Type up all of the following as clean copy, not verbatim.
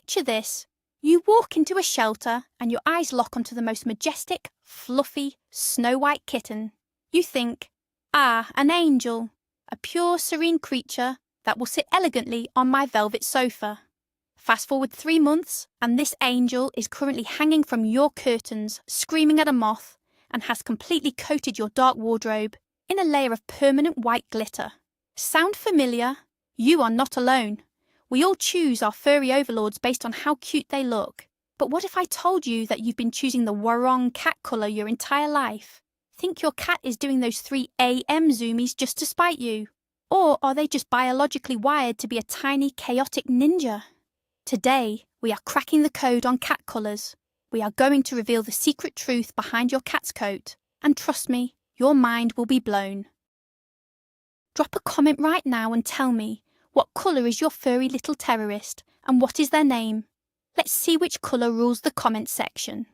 Picture this. You walk into a shelter and your eyes lock onto the most majestic, fluffy, snow-white kitten. You think, an angel, a pure, serene creature that will sit elegantly on my velvet sofa. Fast forward 3 months, and this angel is currently hanging from your curtains, screaming at a moth, and has completely coated your dark wardrobe in a layer of permanent white glitter. Sound familiar? You are not alone. We all choose our furry overlords based on how cute they look. But what if I told you that you've been choosing the wrong cat colour your entire life? Think your cat is doing those 3 AM zoomies just to spite you? Or are they just biologically wired to be a tiny, chaotic ninja? Today, we are cracking the code on cat colours. We are going to reveal the secret truth behind your cat's coat. And trust me, your mind will be blown. Drop a comment right now and tell me, what colour is your furry little terrorist and what is their name? Let's see which colour rules the comment section.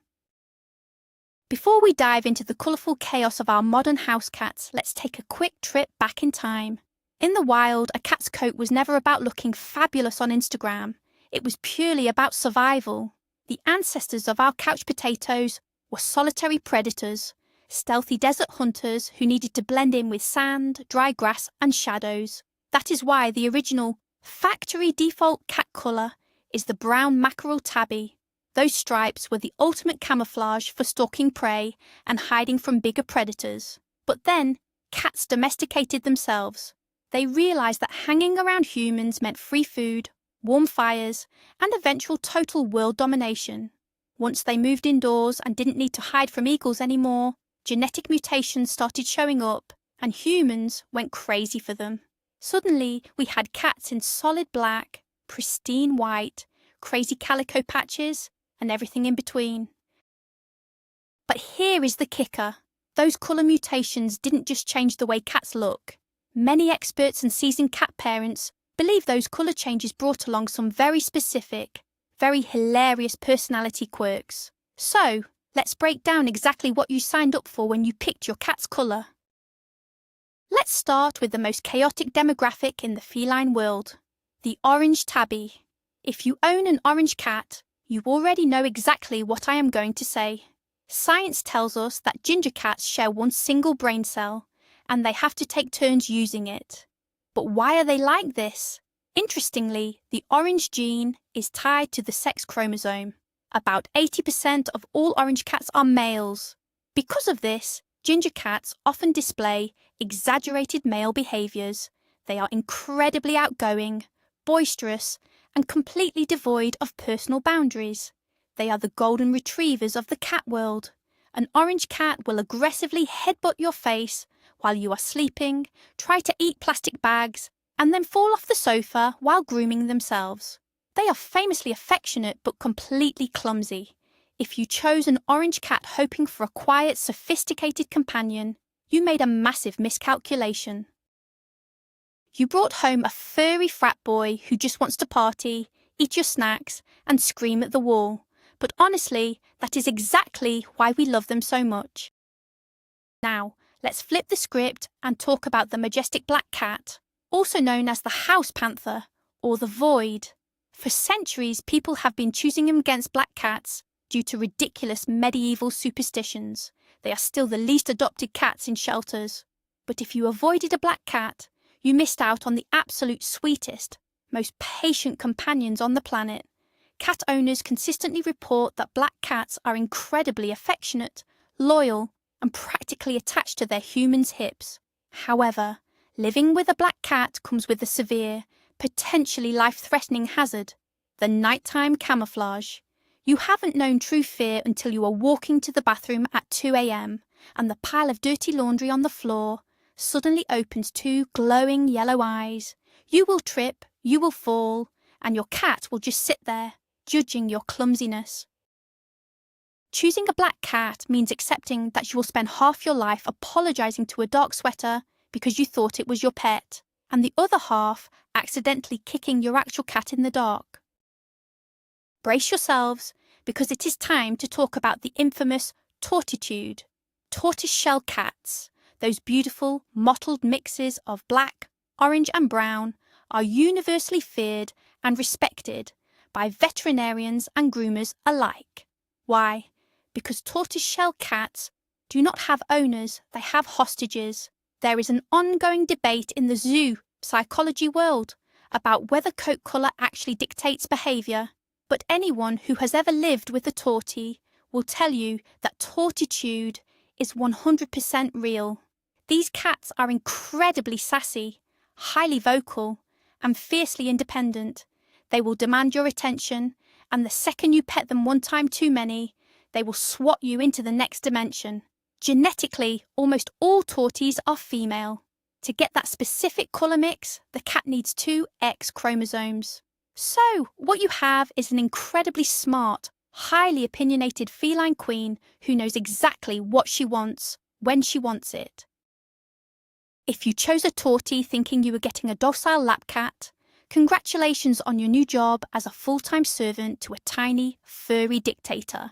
Before we dive into the colourful chaos of our modern house cats, let's take a quick trip back in time. In the wild, a cat's coat was never about looking fabulous on Instagram. It was purely about survival. The ancestors of our couch potatoes were solitary predators, stealthy desert hunters who needed to blend in with sand, dry grass and shadows. That is why the original factory default cat colour is the brown mackerel tabby. Those stripes were the ultimate camouflage for stalking prey and hiding from bigger predators. But then, cats domesticated themselves. They realised that hanging around humans meant free food, warm fires, and eventual total world domination. Once they moved indoors and didn't need to hide from eagles anymore, genetic mutations started showing up, and humans went crazy for them. Suddenly, we had cats in solid black, pristine white, crazy calico patches, and everything in between. But here is the kicker. Those colour mutations didn't just change the way cats look. Many experts and seasoned cat parents believe those colour changes brought along some very specific, very hilarious personality quirks. So, let's break down exactly what you signed up for when you picked your cat's colour. Let's start with the most chaotic demographic in the feline world, the orange tabby. If you own an orange cat, you already know exactly what I am going to say. Science tells us that ginger cats share one single brain cell, and they have to take turns using it. But why are they like this? Interestingly, the orange gene is tied to the sex chromosome. About 80% of all orange cats are males. Because of this, ginger cats often display exaggerated male behaviours. They are incredibly outgoing, boisterous, and completely devoid of personal boundaries. They are the golden retrievers of the cat world. An orange cat will aggressively headbutt your face while you are sleeping, try to eat plastic bags, and then fall off the sofa while grooming themselves. They are famously affectionate but completely clumsy. If you chose an orange cat hoping for a quiet, sophisticated companion, you made a massive miscalculation. You brought home a furry frat boy who just wants to party, eat your snacks, and scream at the wall. But honestly, that is exactly why we love them so much. Now, let's flip the script and talk about the majestic black cat, also known as the house-panther or the void. For centuries, people have been choosing him against black cats due to ridiculous medieval superstitions. They are still the least adopted cats in shelters. But if you avoided a black cat, you missed out on the absolute sweetest, most patient companions on the planet. Cat owners consistently report that black cats are incredibly affectionate, loyal, and practically attached to their humans' hips. However, living with a black cat comes with a severe, potentially life-threatening hazard: the nighttime camouflage. You haven't known true fear until you are walking to the bathroom at 2 AM and the pile of dirty laundry on the floor suddenly opens 2 glowing yellow eyes. You will trip, you will fall, and your cat will just sit there, judging your clumsiness. Choosing a black cat means accepting that you will spend half your life apologising to a dark sweater because you thought it was your pet, and the other half accidentally kicking your actual cat in the dark. Brace yourselves, because it is time to talk about the infamous tortitude, tortoiseshell cats. Those beautiful, mottled mixes of black, orange and brown are universally feared and respected, by veterinarians and groomers alike. Why? Because tortoiseshell cats do not have owners, they have hostages. There is an ongoing debate in the zoopsychology world about whether coat colour actually dictates behaviour, but anyone who has ever lived with a tortie will tell you that tortitude is 100% real. These cats are incredibly sassy, highly vocal, and fiercely independent. They will demand your attention, and the second you pet them one time too many, they will swat you into the next dimension. Genetically, almost all torties are female. To get that specific colour mix, the cat needs 2 X chromosomes. So, what you have is an incredibly smart, highly opinionated feline queen who knows exactly what she wants, when she wants it. If you chose a tortie thinking you were getting a docile lap cat, congratulations on your new job as a full-time servant to a tiny, furry dictator.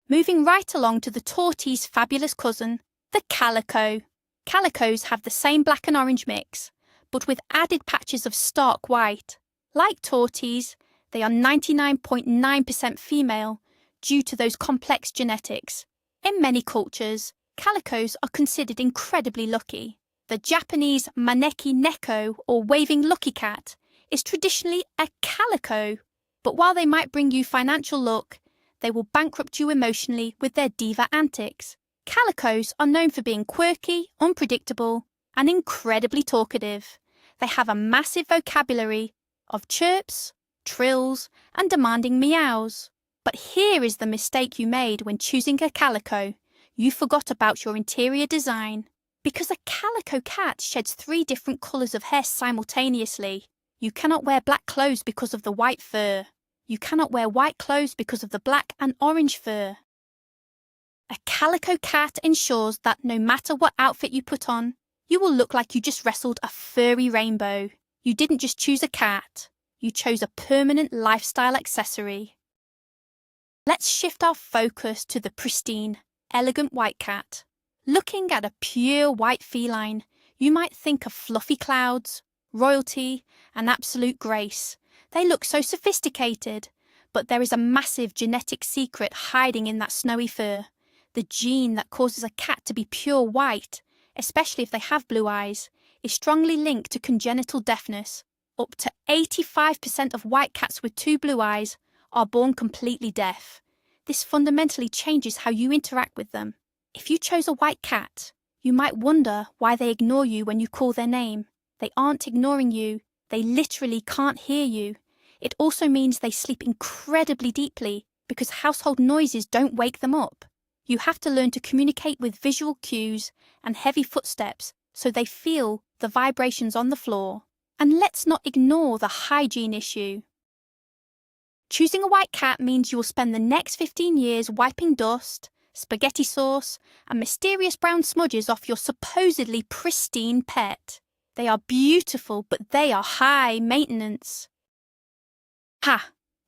Moving right along to the tortie's fabulous cousin, the calico. Calicos have the same black and orange mix, but with added patches of stark white. Like torties, they are 99.9% female due to those complex genetics. In many cultures, calicos are considered incredibly lucky. The Japanese maneki neko, or waving lucky cat, is traditionally a calico, but while they might bring you financial luck, they will bankrupt you emotionally with their diva antics. Calicos are known for being quirky, unpredictable, and incredibly talkative. They have a massive vocabulary of chirps, trills, and demanding meows. But here is the mistake you made when choosing a calico. You forgot about your interior design. Because a calico cat sheds 3 different colours of hair simultaneously, you cannot wear black clothes because of the white fur. You cannot wear white clothes because of the black and orange fur. A calico cat ensures that no matter what outfit you put on, you will look like you just wrestled a furry rainbow. You didn't just choose a cat, you chose a permanent lifestyle accessory. Let's shift our focus to the pristine, elegant white cat. Looking at a pure white feline, you might think of fluffy clouds, royalty, and absolute grace. They look so sophisticated, but there is a massive genetic secret hiding in that snowy fur. The gene that causes a cat to be pure white, especially if they have blue eyes, is strongly linked to congenital deafness. Up to 85% of white cats with 2 blue eyes are born completely deaf. This fundamentally changes how you interact with them. If you chose a white cat, you might wonder why they ignore you when you call their name. They aren't ignoring you, they literally can't hear you. It also means they sleep incredibly deeply because household noises don't wake them up. You have to learn to communicate with visual cues and heavy footsteps so they feel the vibrations on the floor. And let's not ignore the hygiene issue. Choosing a white cat means you will spend the next 15 years wiping dust, spaghetti sauce, and mysterious brown smudges off your supposedly pristine pet. They are beautiful, but they are high maintenance.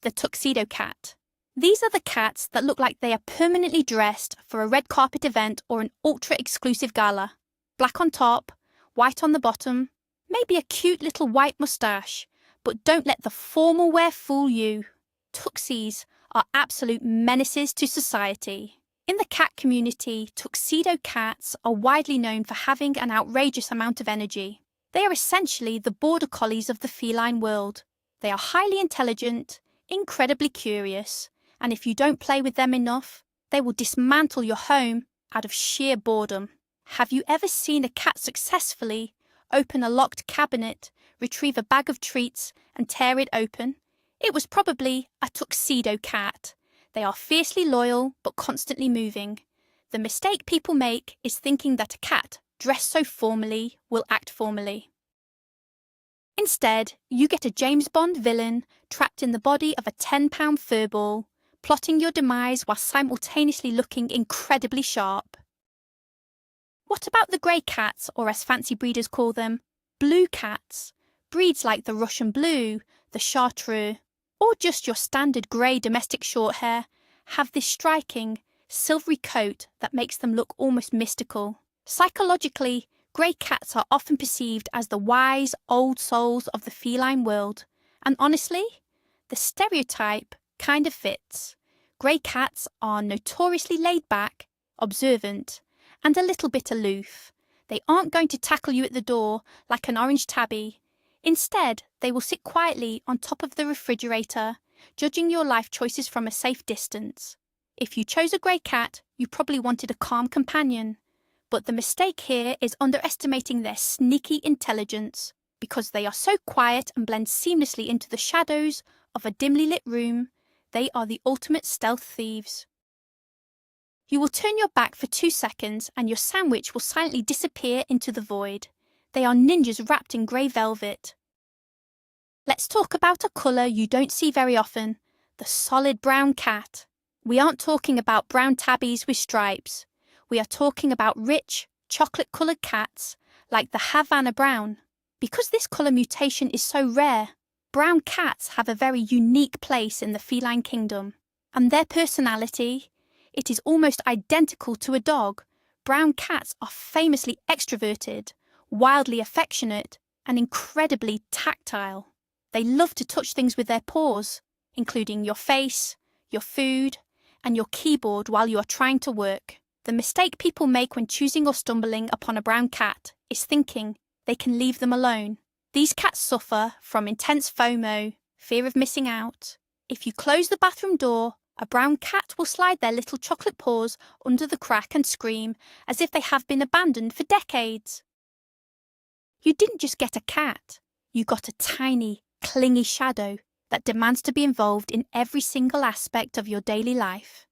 The tuxedo cat. These are the cats that look like they are permanently dressed for a red carpet event or an ultra-exclusive gala. Black on top, white on the bottom, maybe a cute little white moustache, but don't let the formal wear fool you. Tuxies are absolute menaces to society. In the cat community, tuxedo cats are widely known for having an outrageous amount of energy. They are essentially the border collies of the feline world. They are highly intelligent, incredibly curious, and if you don't play with them enough, they will dismantle your home out of sheer boredom. Have you ever seen a cat successfully open a locked cabinet, retrieve a bag of treats, and tear it open? It was probably a tuxedo cat. They are fiercely loyal, but constantly moving. The mistake people make is thinking that a cat dressed so formally will act formally. Instead, you get a James Bond villain trapped in the body of a 10-pound furball, plotting your demise while simultaneously looking incredibly sharp. What about the grey cats, or as fancy breeders call them, blue cats? Breeds like the Russian Blue, the Chartreux, or just your standard grey domestic shorthair have this striking, silvery coat that makes them look almost mystical. Psychologically, grey cats are often perceived as the wise, old souls of the feline world, and honestly, The stereotype kind of fits. Grey cats are notoriously laid back, observant, and a little bit aloof. They aren't going to tackle you at the door like an orange tabby. Instead, they will sit quietly on top of the refrigerator, judging your life choices from a safe distance. If you chose a grey cat, you probably wanted a calm companion. But the mistake here is underestimating their sneaky intelligence. Because they are so quiet and blend seamlessly into the shadows of a dimly lit room, they are the ultimate stealth thieves. You will turn your back for 2 seconds and your sandwich will silently disappear into the void. They are ninjas wrapped in grey velvet. Let's talk about a colour you don't see very often, the solid brown cat. We aren't talking about brown tabbies with stripes. We are talking about rich, chocolate-coloured cats like the Havana brown. Because this colour mutation is so rare, brown cats have a very unique place in the feline kingdom. And their personality, it is almost identical to a dog. Brown cats are famously extroverted, wildly affectionate, and incredibly tactile. They love to touch things with their paws, including your face, your food, and your keyboard while you are trying to work. The mistake people make when choosing or stumbling upon a brown cat is thinking they can leave them alone. These cats suffer from intense FOMO, fear of missing out. If you close the bathroom door, a brown cat will slide their little chocolate paws under the crack and scream as if they have been abandoned for decades. You didn't just get a cat, you got a tiny, clingy shadow that demands to be involved in every single aspect of your daily life.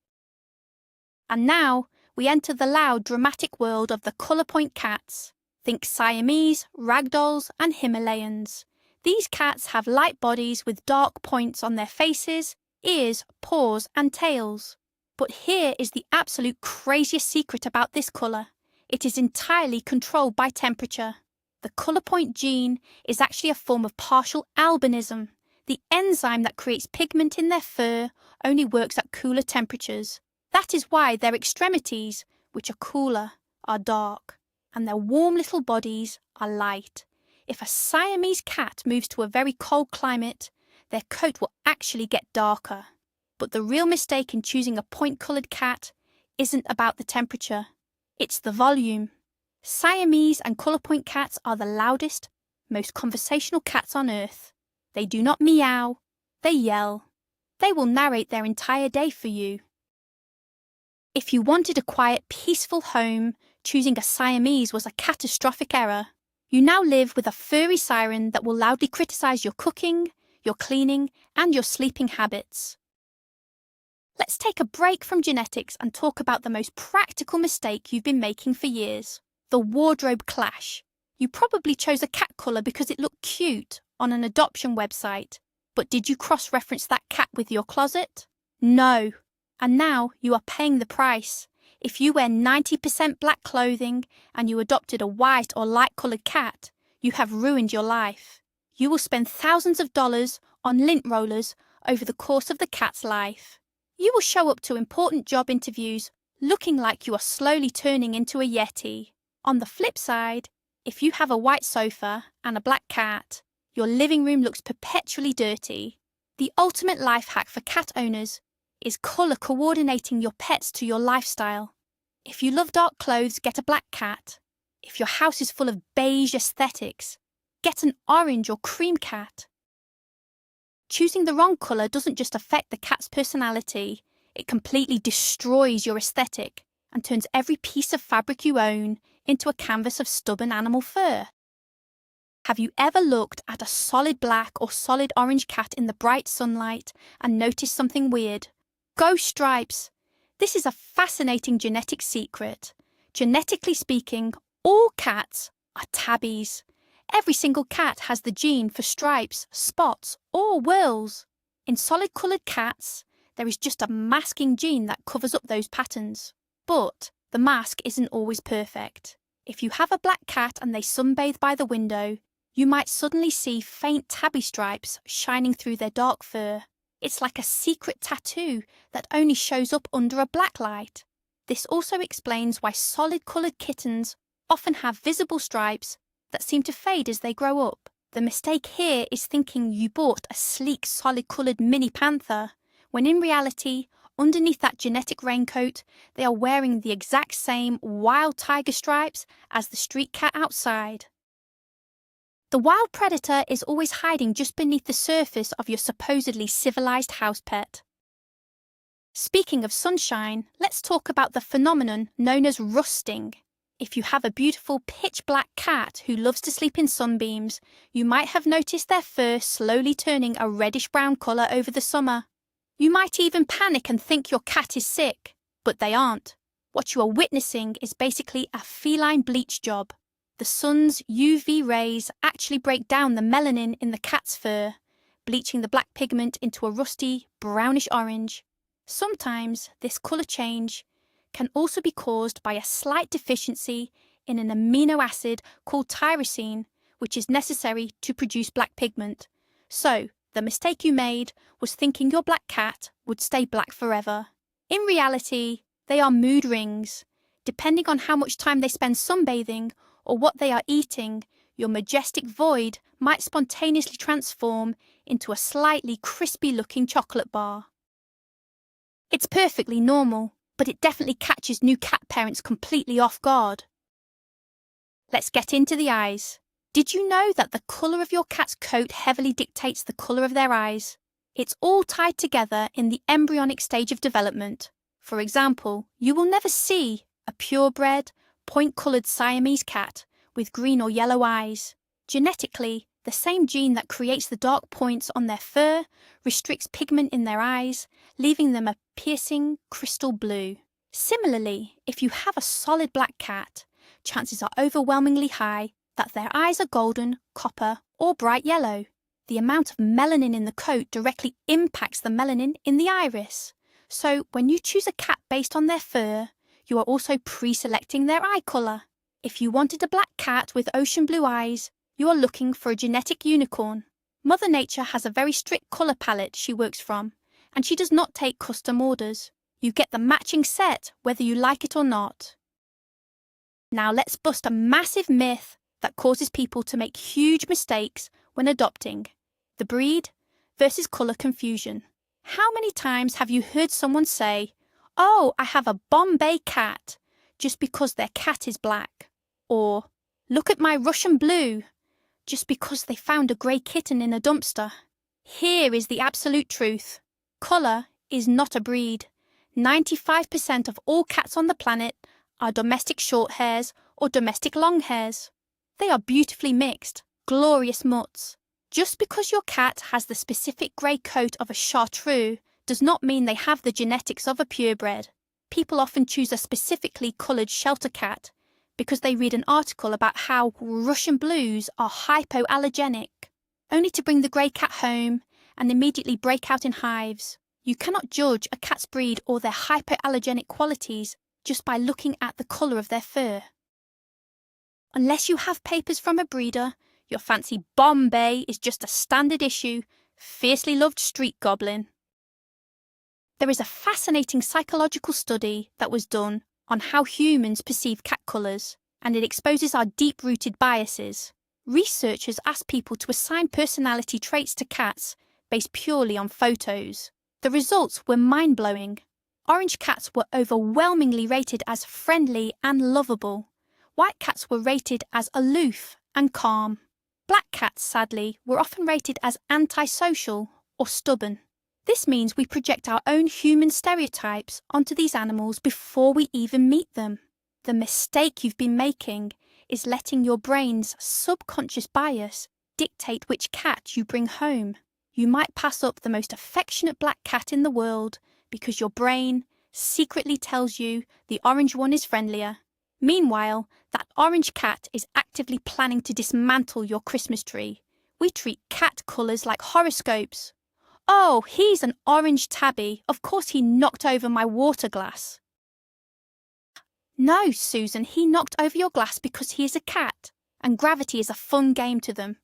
And now, we enter the loud, dramatic world of the colour point cats. Think Siamese, ragdolls, and Himalayans. These cats have light bodies with dark points on their faces, ears, paws, and tails. But here is the absolute craziest secret about this colour. It is entirely controlled by temperature. The colour point gene is actually a form of partial albinism. The enzyme that creates pigment in their fur only works at cooler temperatures. That is why their extremities, which are cooler, are dark, and their warm little bodies are light. If a Siamese cat moves to a very cold climate, their coat will actually get darker. But the real mistake in choosing a point-coloured cat isn't about the temperature, it's the volume. Siamese and colour point cats are the loudest, most conversational cats on earth. They do not meow, they yell. They will narrate their entire day for you. If you wanted a quiet, peaceful home, choosing a Siamese was a catastrophic error. You now live with a furry siren that will loudly criticise your cooking, your cleaning, and your sleeping habits. Let's take a break from genetics and talk about the most practical mistake you've been making for years, the wardrobe clash. You probably chose a cat colour because it looked cute on an adoption website, but did you cross-reference that cat with your closet? No. And now you are paying the price. If you wear 90% black clothing and you adopted a white or light-coloured cat, you have ruined your life. You will spend thousands of dollars on lint rollers over the course of the cat's life. You will show up to important job interviews looking like you are slowly turning into a yeti. On the flip side, if you have a white sofa and a black cat, your living room looks perpetually dirty. The ultimate life hack for cat owners is colour coordinating your pets to your lifestyle. If you love dark clothes, get a black cat. If your house is full of beige aesthetics, get an orange or cream cat. Choosing the wrong colour doesn't just affect the cat's personality, it completely destroys your aesthetic and turns every piece of fabric you own into a canvas of stubborn animal fur. Have you ever looked at a solid black or solid orange cat in the bright sunlight and noticed something weird? Go stripes! This is a fascinating genetic secret. Genetically speaking, all cats are tabbies. Every single cat has the gene for stripes, spots, or whorls. In solid-coloured cats, there is just a masking gene that covers up those patterns. But the mask isn't always perfect. If you have a black cat and they sunbathe by the window, you might suddenly see faint tabby stripes shining through their dark fur. It's like a secret tattoo that only shows up under a black light. This also explains why solid-coloured kittens often have visible stripes that seem to fade as they grow up. The mistake here is thinking you bought a sleek, solid-coloured mini panther, when in reality, underneath that genetic raincoat, they are wearing the exact same wild tiger stripes as the street cat outside. The wild predator is always hiding just beneath the surface of your supposedly civilized house pet. Speaking of sunshine, let's talk about the phenomenon known as rusting. If you have a beautiful pitch-black cat who loves to sleep in sunbeams, you might have noticed their fur slowly turning a reddish-brown colour over the summer. You might even panic and think your cat is sick, but they aren't. What you are witnessing is basically a feline bleach job. The sun's UV rays actually break down the melanin in the cat's fur, bleaching the black pigment into a rusty, brownish orange. Sometimes this colour change can also be caused by a slight deficiency in an amino acid called tyrosine, which is necessary to produce black pigment. So, the mistake you made was thinking your black cat would stay black forever. In reality, they are mood rings. Depending on how much time they spend sunbathing or what they are eating, your majestic void might spontaneously transform into a slightly crispy-looking chocolate bar. It's perfectly normal, but it definitely catches new cat parents completely off guard. Let's get into the eyes. Did you know that the colour of your cat's coat heavily dictates the colour of their eyes? It's all tied together in the embryonic stage of development. For example, you will never see a purebred, point-coloured Siamese cat with green or yellow eyes. Genetically, the same gene that creates the dark points on their fur restricts pigment in their eyes, leaving them a piercing crystal blue. Similarly, if you have a solid black cat, chances are overwhelmingly high that their eyes are golden, copper, or bright yellow. The amount of melanin in the coat directly impacts the melanin in the iris. So when you choose a cat based on their fur, you are also pre-selecting their eye colour. If you wanted a black cat with ocean blue eyes, you are looking for a genetic unicorn. Mother Nature has a very strict colour palette she works from, and she does not take custom orders. You get the matching set whether you like it or not. Now let's bust a massive myth that causes people to make huge mistakes when adopting: the breed versus colour confusion. How many times have you heard someone say, "Oh, I have a Bombay cat," just because their cat is black? Or, "Look at my Russian blue," just because they found a grey kitten in a dumpster? Here is the absolute truth. Colour is not a breed. 95% of all cats on the planet are domestic short hairs or domestic long hairs. They are beautifully mixed, glorious mutts. Just because your cat has the specific grey coat of a chartreux does not mean they have the genetics of a purebred. People often choose a specifically coloured shelter cat because they read an article about how Russian blues are hypoallergenic, only to bring the grey cat home and immediately break out in hives. You cannot judge a cat's breed or their hypoallergenic qualities just by looking at the colour of their fur. Unless you have papers from a breeder, your fancy Bombay is just a standard issue, fiercely loved street goblin. There is a fascinating psychological study that was done on how humans perceive cat colours, and it exposes our deep-rooted biases. Researchers asked people to assign personality traits to cats based purely on photos. The results were mind-blowing. Orange cats were overwhelmingly rated as friendly and lovable. White cats were rated as aloof and calm. Black cats, sadly, were often rated as antisocial or stubborn. This means we project our own human stereotypes onto these animals before we even meet them. The mistake you've been making is letting your brain's subconscious bias dictate which cat you bring home. You might pass up the most affectionate black cat in the world because your brain secretly tells you the orange one is friendlier. Meanwhile, that orange cat is actively planning to dismantle your Christmas tree. We treat cat colours like horoscopes. "Oh, he's an orange tabby. Of course he knocked over my water glass." No, Susan, he knocked over your glass because he is a cat, and gravity is a fun game to them.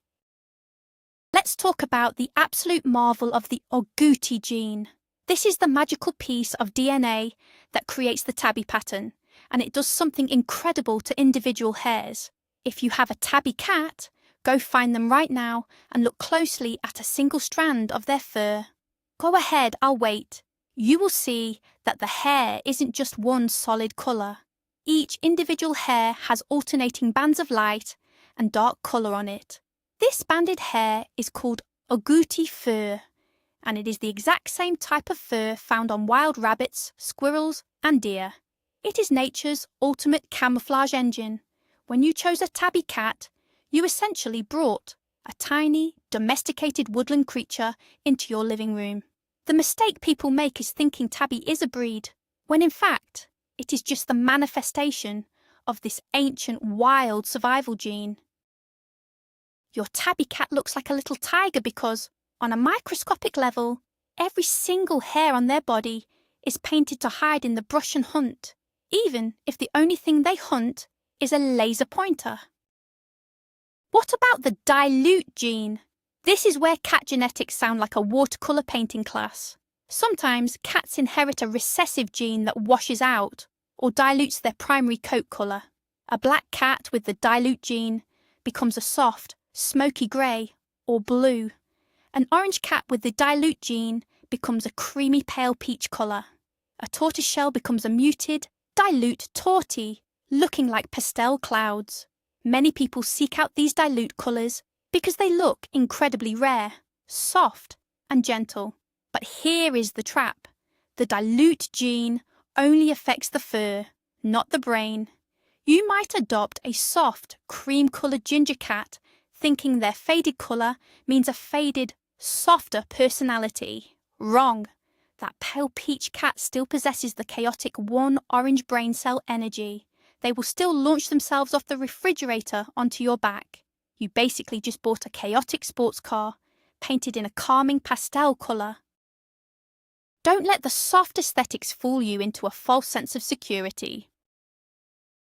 Let's talk about the absolute marvel of the agouti gene. This is the magical piece of DNA that creates the tabby pattern, and it does something incredible to individual hairs. If you have a tabby cat, Go find them right now and look closely at a single strand of their fur. Go ahead, I'll wait. You will see that the hair isn't just one solid colour. Each individual hair has alternating bands of light and dark colour on it. This banded hair is called agouti fur, and it is the exact same type of fur found on wild rabbits, squirrels, and deer. It is nature's ultimate camouflage engine. When you chose a tabby cat, you essentially brought a tiny, domesticated woodland creature into your living room. The mistake people make is thinking tabby is a breed, when in fact, it is just the manifestation of this ancient wild survival gene. Your tabby cat looks like a little tiger because, on a microscopic level, every single hair on their body is painted to hide in the brush and hunt, even if the only thing they hunt is a laser pointer. What about the dilute gene? This is where cat genetics sound like a watercolour painting class. Sometimes cats inherit a recessive gene that washes out or dilutes their primary coat colour. A black cat with the dilute gene becomes a soft, smoky grey or blue. An orange cat with the dilute gene becomes a creamy pale peach colour. A tortoiseshell becomes a muted, dilute tortie, looking like pastel clouds. Many people seek out these dilute colours because they look incredibly rare, soft, and gentle. But here is the trap. The dilute gene only affects the fur, not the brain. You might adopt a soft, cream-coloured ginger cat, thinking their faded colour means a faded, softer personality. Wrong. That pale peach cat still possesses the chaotic one orange brain cell energy. They will still launch themselves off the refrigerator onto your back. You basically just bought a chaotic sports car, painted in a calming pastel colour. Don't let the soft aesthetics fool you into a false sense of security.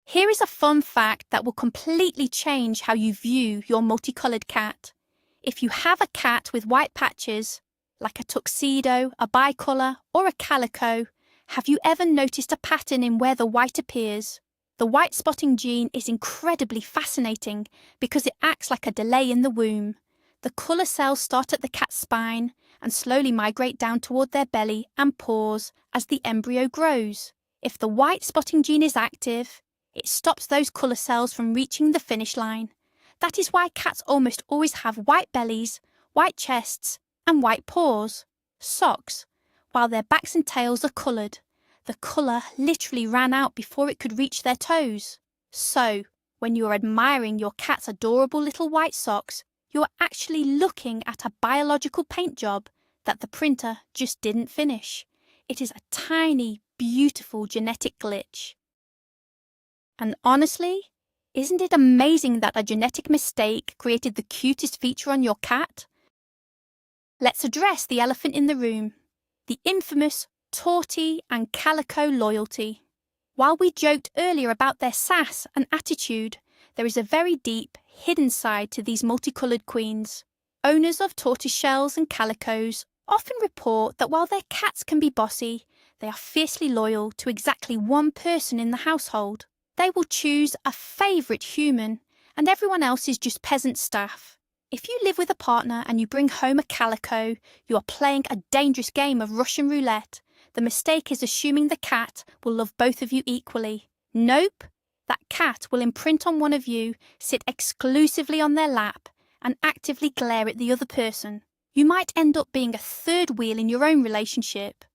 Here is a fun fact that will completely change how you view your multicoloured cat. If you have a cat with white patches, like a tuxedo, a bicolour, or a calico, have you ever noticed a pattern in where the white appears? The white spotting gene is incredibly fascinating because it acts like a delay in the womb. The colour cells start at the cat's spine and slowly migrate down toward their belly and paws as the embryo grows. If the white spotting gene is active, it stops those colour cells from reaching the finish line. That is why cats almost always have white bellies, white chests, and white paws, socks, while their backs and tails are coloured. The colour literally ran out before it could reach their toes. So, when you are admiring your cat's adorable little white socks, you are actually looking at a biological paint job that the printer just didn't finish. It is a tiny, beautiful genetic glitch. And honestly, isn't it amazing that a genetic mistake created the cutest feature on your cat? Let's address the elephant in the room, the infamous tortie and calico loyalty. While we joked earlier about their sass and attitude, there is a very deep, hidden side to these multicoloured queens. Owners of tortoiseshells and calicos often report that while their cats can be bossy, they are fiercely loyal to exactly one person in the household. They will choose a favourite human, and everyone else is just peasant staff. If you live with a partner and you bring home a calico, you are playing a dangerous game of Russian roulette. The mistake is assuming the cat will love both of you equally. Nope. That cat will imprint on one of you, sit exclusively on their lap, and actively glare at the other person. You might end up being a third wheel in your own relationship.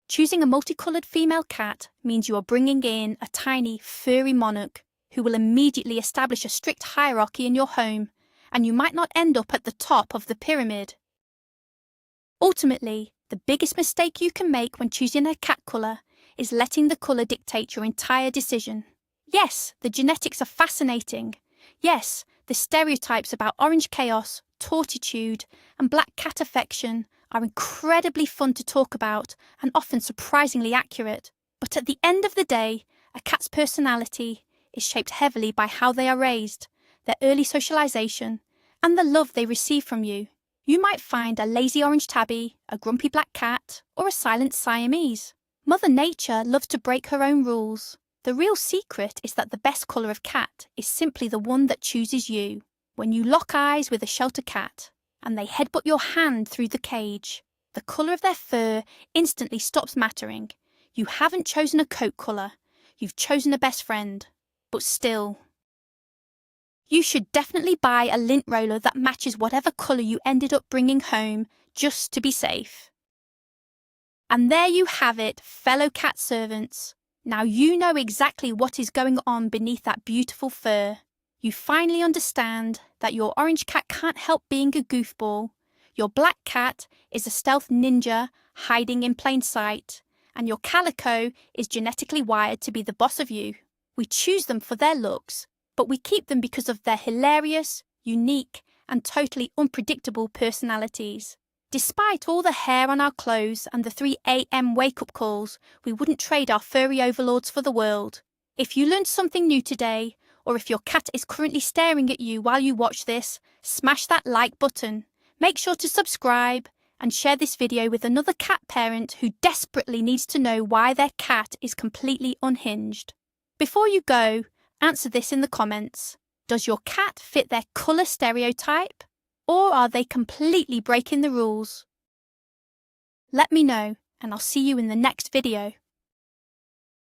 Choosing a multicoloured female cat means you are bringing in a tiny, furry monarch who will immediately establish a strict hierarchy in your home, and you might not end up at the top of the pyramid. Ultimately, the biggest mistake you can make when choosing a cat colour is letting the colour dictate your entire decision. Yes, the genetics are fascinating. Yes, the stereotypes about orange chaos, tortitude, and black cat affection are incredibly fun to talk about and often surprisingly accurate. But at the end of the day, a cat's personality is shaped heavily by how they are raised, their early socialisation, and the love they receive from you. You might find a lazy orange tabby, a grumpy black cat, or a silent Siamese. Mother Nature loves to break her own rules. The real secret is that the best colour of cat is simply the one that chooses you. When you lock eyes with a shelter cat and they headbutt your hand through the cage, the colour of their fur instantly stops mattering. You haven't chosen a coat colour, you've chosen a best friend. But still, you should definitely buy a lint roller that matches whatever colour you ended up bringing home, just to be safe. And there you have it, fellow cat servants. Now you know exactly what is going on beneath that beautiful fur. You finally understand that your orange cat can't help being a goofball, your black cat is a stealth ninja hiding in plain sight, and your calico is genetically wired to be the boss of you. We choose them for their looks, but we keep them because of their hilarious, unique, and totally unpredictable personalities. Despite all the hair on our clothes and the 3 a.m. wake-up calls, we wouldn't trade our furry overlords for the world. If you learned something new today, or if your cat is currently staring at you while you watch this, smash that like button. Make sure to subscribe and share this video with another cat parent who desperately needs to know why their cat is completely unhinged. Before you go, answer this in the comments. Does your cat fit their colour stereotype? Or are they completely breaking the rules? Let me know, and I'll see you in the next video.